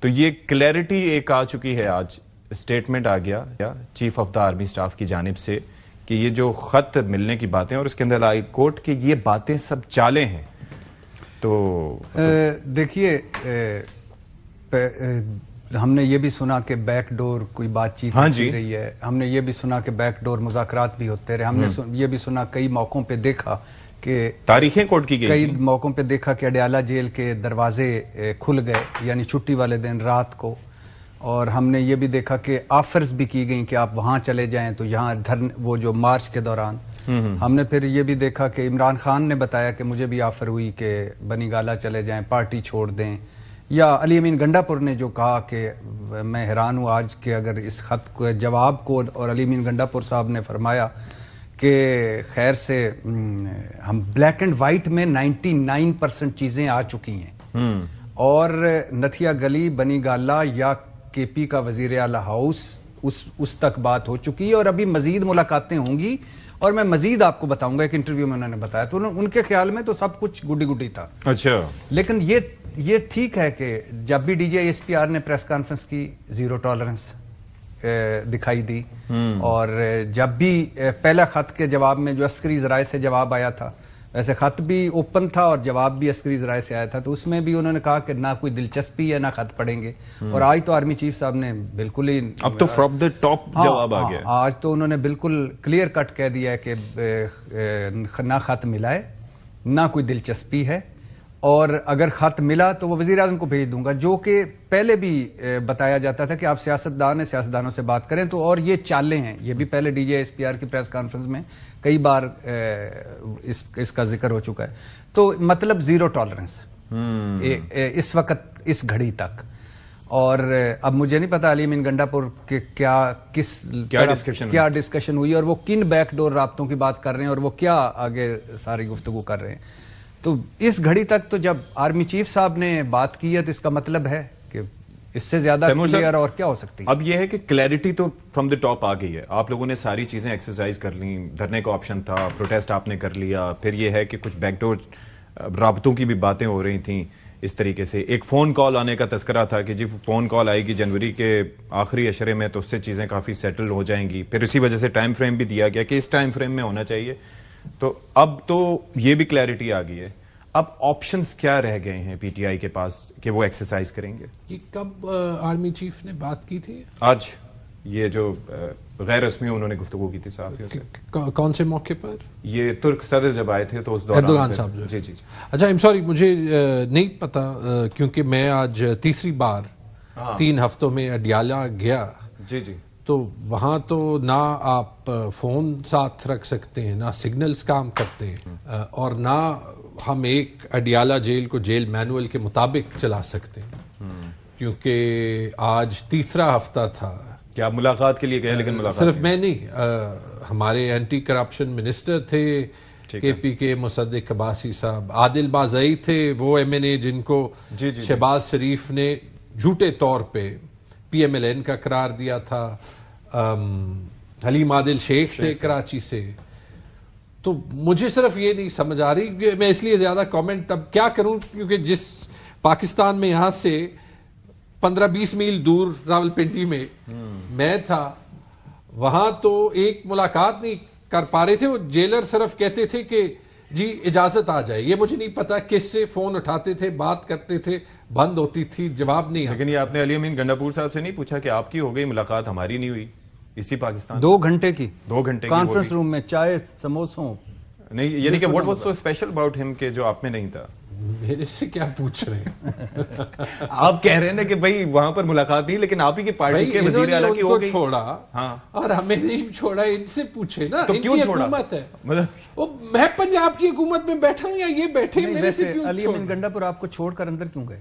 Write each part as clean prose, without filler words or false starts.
تو یہ کلیئرٹی ایک آ چکی ہے، آج اسٹیٹمنٹ آ گیا chief of the army staff کی جانب سے کہ یہ جو خط ملنے کی باتیں اور اس کے اندر ہائی کورٹ کی یہ باتیں سب چالیں ہیں. تو دیکھیے ہم نے یہ بھی سنا کہ بیک ڈور کوئی بات چیت ہو رہی ہے، ہم نے یہ بھی سنا کہ بیک ڈور مذاکرات بھی ہوتے رہے، ہم نے یہ بھی سنا کئی موقعوں پہ دیکھا کہ تاریخیں کوٹ کی گئی، کئی موقعوں پہ دیکھا کہ اڈیالہ جیل کے دروازے کھل گئے یعنی چھٹی والے دن رات کو، اور ہم نے یہ بھی دیکھا کہ آفرز بھی کی گئیں کہ آپ وہاں چلے جائیں تو یہاں وہ جو مارچ کے دوران ہم نے پھر یہ بھی دیکھا کہ عمران خان نے بتایا کہ مجھے بھی آفر ہوئی کہ بنی گالہ چلے جائیں، پارٹی چھوڑ دیں، یا علی امین گنڈا پور نے جو کہا کہ میں حیران ہوں آج کہ اگر اس خط کو جواب کو، اور علی امین گنڈا پور صاحب نے فرمایا کہ خیر سے ہم بلیک اینڈ وائٹ میں 99% چیزیں آ چکی ہیں، اور نتھیا گلی، بنی گالہ یا کے پی کا وزیر اعلیٰ ہاؤس اس تک بات ہو چکی ہے، اور ابھی مزید ملاقاتیں ہوں گی، اور میں مزید آپ کو بتاؤں گا. ایک انٹرویو میں انہوں نے بتایا تو ان کے خیال میں تو سب کچھ گڈی گڈی تھا. اچھا، لیکن یہ ٹھیک ہے کہ جب بھی D G S P R نے پریس کانفرنس کی زیرو ٹالرنس دکھائی دی، اور جب بھی پہلا خط کے جواب میں جو عسکری ذرائع سے جواب آیا تھا، ویسے خط بھی اوپن تھا اور جواب بھی عسکری ذرائع سے آیا تھا، تو اس میں بھی انہوں نے کہا کہ نہ کوئی دلچسپی ہے نہ خط پڑھیں گے. اور آج تو آرمی چیف صاحب نے بالکل ہی اب تو فرام دا ٹاپ جواب آ گیا، آج تو انہوں نے بالکل کلیئر کٹ کہہ دیا ہے کہ نہ خط ملا ہے نہ کوئی دلچسپی ہے، اور اگر خط ملا تو وہ وزیر اعظم کو بھیج دوں گا، جو کہ پہلے بھی بتایا جاتا تھا کہ آپ سیاستدان ہیں، سیاستدانوں سے بات کریں. تو اور یہ چالیں ہیں، یہ بھی پہلے D J S P are کی پریس کانفرنس میں کئی بار اس کا ذکر ہو چکا ہے. تو مطلب زیرو ٹالرنس اس وقت اس گھڑی تک. اور اب مجھے نہیں پتا علی امین گنڈا پور کے کیا ڈسکشن ہوئی اور وہ کن بیک ڈور رابطوں کی بات کر رہے ہیں اور وہ کیا آگے ساری گفتگو کر رہے ہیں. تو اس گھڑی تک تو جب آرمی چیف صاحب نے بات کی ہے تو اس کا مطلب ہے کہ اس سے زیادہ کلیئر اور کیا ہو سکتی ہے. اب یہ ہے کہ کلیئرٹی تو فرام دا ٹاپ آ گئی ہے، آپ لوگوں نے ساری چیزیں ایکسرسائز کر لیں، دھرنے کا آپشن تھا، پروٹیسٹ آپ نے کر لیا، پھر یہ ہے کہ کچھ بیک ڈور رابطوں کی بھی باتیں ہو رہی تھیں اس طریقے سے. ایک فون کال آنے کا تذکرہ تھا کہ جی فون کال آئے گی جنوری کے آخری اشرے میں تو اس سے چیزیں کافی سیٹل ہو جائیں گی، پھر اسی وجہ سے ٹائم فریم بھی دیا گیا کہ اس ٹائم فریم میں ہونا چاہیے. تو اب تو یہ بھی کلیئرٹی آ گئی ہے. اب آپشنز کیا رہ گئے ہیں پی ٹی آئی کے پاس کہ وہ ایکسرسائز کریں گے؟ یہ کب آرمی چیف نے بات کی تھی؟ آج یہ جو غیر رسمی انہوں نے گفتگو کی تھی صحافیوں سے. کون سے موقع پر؟ یہ ترک صدر جب آئے تھے تو اس دوران ایردوغان صاحب. جی جی. اچھا، ایم سوری، مجھے نہیں پتا کیونکہ میں آج تیسری بار 3 ہفتوں میں اڈیالہ گیا. جی جی. تو وہاں تو نہ آپ فون ساتھ رکھ سکتے ہیں، نہ سگنلز کام کرتے ہیں، اور نہ ہم ایک اڈیالہ جیل کو جیل مینول کے مطابق چلا سکتے ہیں، کیونکہ آج تیسرا ہفتہ تھا. کیا ملاقات کے لیے گئے؟ لیکن ملاقات صرف میں نہیں، ہمارے اینٹی کرپشن منسٹر تھے کے پی کے مصدق عباسی صاحب، عادل بازئی تھے، وہ ایم این اے جن کو شہباز شریف نے جھوٹے طور پہ پی ایم ایل این کا قرار دیا تھا، حلیم عادل شیخ تھے کراچی سے. تو مجھے صرف یہ نہیں سمجھ آ رہی کہ میں اس لیے زیادہ کامنٹ اب کیا کروں، کیونکہ جس پاکستان میں یہاں سے 15-20 میل دور راولپنڈی میں میں تھا، وہاں تو ایک ملاقات نہیں کر پا رہے تھے. وہ جیلر صرف کہتے تھے کہ جی اجازت آ جائے. یہ مجھے نہیں پتا کس سے فون اٹھاتے تھے، بات کرتے تھے، بند ہوتی تھی، جواب نہیں. لیکن یہ آپ نے علی امین گنڈا پور صاحب سے نہیں پوچھا کہ آپ کی ہو گئی ملاقات، ہماری نہیں ہوئی؟ اسی پاکستان 2 گھنٹے کی کانفرنس روم میں چائے سموسوں نہیں، یعنی کہ what was so special about ہم کہ جو آپ میں نہیں تھا؟ میرے سے کیا پوچھ رہے ہیں؟ آپ کہہ رہے ہیں نا کہ بھائی وہاں پر ملاقات نہیں، لیکن آپ ہی کی پارٹی کے وزیر اعلیٰ کی ہو گئی. چھوڑا اور ہمیں نہیں چھوڑا، ان سے پوچھے نا. ان کی حکومت ہے، میں پنجاب کی حکومت میں بیٹھا ہوں یا یہ بیٹھے میرے سے کیوں؟ علی امین گنڈا پور آپ کو چھوڑ کر اندر کیوں گئے؟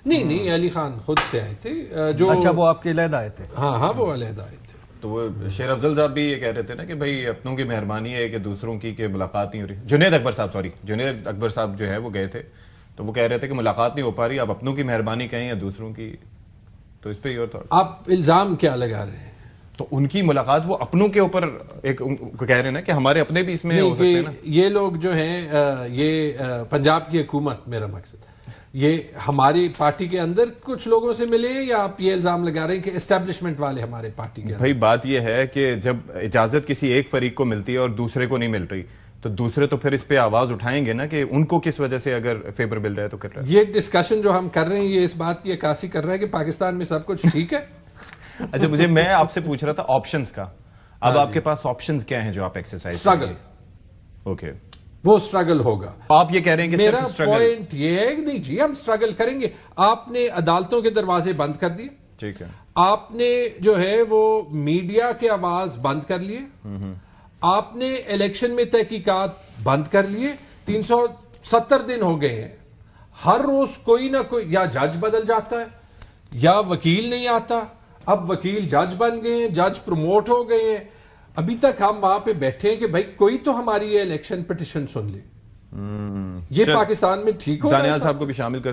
نہیں، علی خان خود سے آئے تھے. جو اچھا، وہ آپ کے علیحدہ آئے تھے؟ ہاں، وہ علیحدہ آئے تھے. تو وہ شیر افضل صاحب بھی یہ کہہ رہے تھے نا کہ بھائی اپنوں کی مہربانی ہے کہ دوسروں کی کہ ملاقات نہیں ہو رہی. جنید اکبر صاحب جو ہے وہ گئے تھے تو وہ کہہ رہے تھے کہ ملاقات نہیں ہو پا رہی، آپ اپنوں کی مہربانی کہیں یا دوسروں کی. تو اس پہ یہ تھا آپ الزام کیا لگا رہے ہیں؟ تو ان کی ملاقات وہ اپنوں کے اوپر ایک کہہ رہے ہیں نا کہ ہمارے اپنے بھی اس میں ہو سکتے ہیں نا. یہ لوگ جو ہیں، یہ پنجاب کی حکومت، میرا مقصد یہ ہماری پارٹی کے اندر کچھ لوگوں سے ملے ہیں، یا آپ یہ الزام لگا رہے ہیں کہ اسٹیبلشمنٹ والے ہمارے پارٹی کے اندر؟ بھائی بات یہ ہے کہ جب اجازت کسی ایک فریق کو ملتی ہے اور دوسرے کو نہیں مل رہی تو دوسرے تو پھر اس پہ آواز اٹھائیں گے نا کہ ان کو کس وجہ سے اگر فیور مل رہا ہے تو کر رہا ہے. یہ ڈسکشن جو ہم کر رہے ہیں یہ اس بات کی عکاسی کر رہا ہے کہ پاکستان میں سب کچھ ٹھیک ہے. اچھا میں آپ سے پوچھ رہا تھا آپشنز کا. اب آپ کے پاس آپشنز کیا ہیں جو آپ ایکسرسائز؟ اسٹرگل. اوکے وہ اسٹرگل ہوگا. آپ یہ کہہ رہے ہیں کہ میرا پوائنٹ یہ ہے کہ نہیں جی ہم اسٹرگل کریں گے. آپ نے عدالتوں کے دروازے بند کر دیے. ٹھیک ہے. آپ نے جو ہے وہ میڈیا کے آواز بند کر لیے. آپ نے الیکشن میں تحقیقات بند کر لیے. 370 دن ہو گئے ہیں. ہر روز کوئی نہ کوئی یا جج بدل جاتا ہے یا وکیل نہیں آتا. اب وکیل جج بن گئے ہیں, جج پروموٹ ہو گئے ہیں. ابھی تک ہم وہاں پہ بیٹھے ہیں کہ بھائی کوئی تو ہماری یہ الیکشن پٹیشن سن لے. یہ پاکستان میں ٹھیک ہو رہا ہے؟ دانیال صاحب کو بھی شامل کر